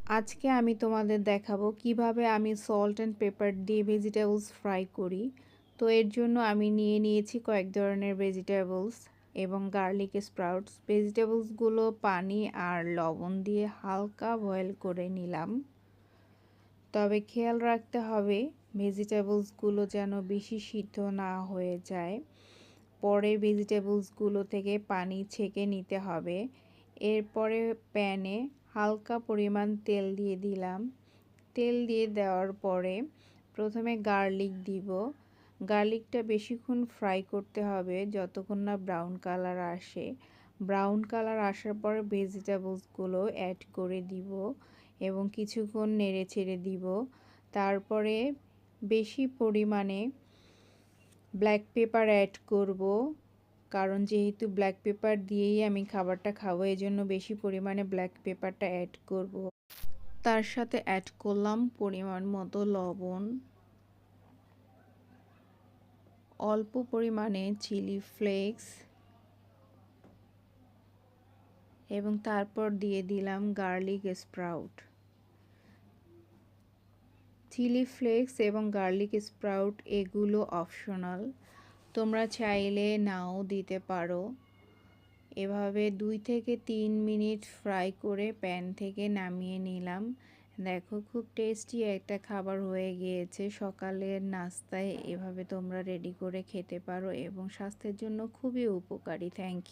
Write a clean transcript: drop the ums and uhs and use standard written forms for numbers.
আজকে আমি তোমাদের দেখাবো কিভাবে আমি সল্ট অ্যান্ড পেপার দিয়ে ভেজিটেবলস ফ্রাই করি। তো এর জন্য আমি নিয়ে নিয়েছি কয়েক ধরনের ভেজিটেবলস এবং গার্লিক স্প্রাউটস। ভেজিটেবলসগুলো পানি আর লবণ দিয়ে হালকা বয়েল করে নিলাম। তবে খেয়াল রাখতে হবে ভেজিটেবলসগুলো যেন বেশি সিদ্ধ না হয়ে যায়। পরে ভেজিটেবলসগুলো থেকে পানি ছেঁকে নিতে হবে। এরপরে প্যানে হালকা পরিমাণ তেল দিয়ে দিলাম। তেল দিয়ে দেওয়ার পরে প্রথমে গার্লিক দিব। গার্লিকটা বেশিক্ষণ ফ্রাই করতে হবে যতক্ষণ না ব্রাউন কালার আসে। ব্রাউন কালার আসার পরে ভেজিটেবলসগুলো অ্যাড করে দিব এবং কিছুক্ষণ নেড়ে ছেড়ে দিব। তারপরে বেশি পরিমাণে ব্ল্যাক পেপার অ্যাড করব, কারণ যেহেতু ব্ল্যাক পেপার দিয়েই আমি খাবারটা খাবো, এই জন্য বেশি পরিমাণে ব্ল্যাক পেপারটা অ্যাড করব। তার সাথে অ্যাড করলাম পরিমাণ মতো লবণ, অল্প পরিমাণে চিলি ফ্লেক্স এবং তারপর দিয়ে দিলাম গার্লিক স্প্রাউট। চিলি ফ্লেক্স এবং গার্লিক স্প্রাউট এগুলো অপশনাল, তোমরা চাইলে নাও দিতে পারো। এভাবে 2 থেকে 3 মিনিট ফ্রাই করে প্যান থেকে নামিয়ে নিলাম। দেখো খুব টেস্টি একটা খাবার হয়ে গিয়েছে। সকালের নাস্তায় এভাবে তোমরা রেডি করে খেতে পারো এবং স্বাস্থ্যের জন্য খুবই উপকারী। Thank you.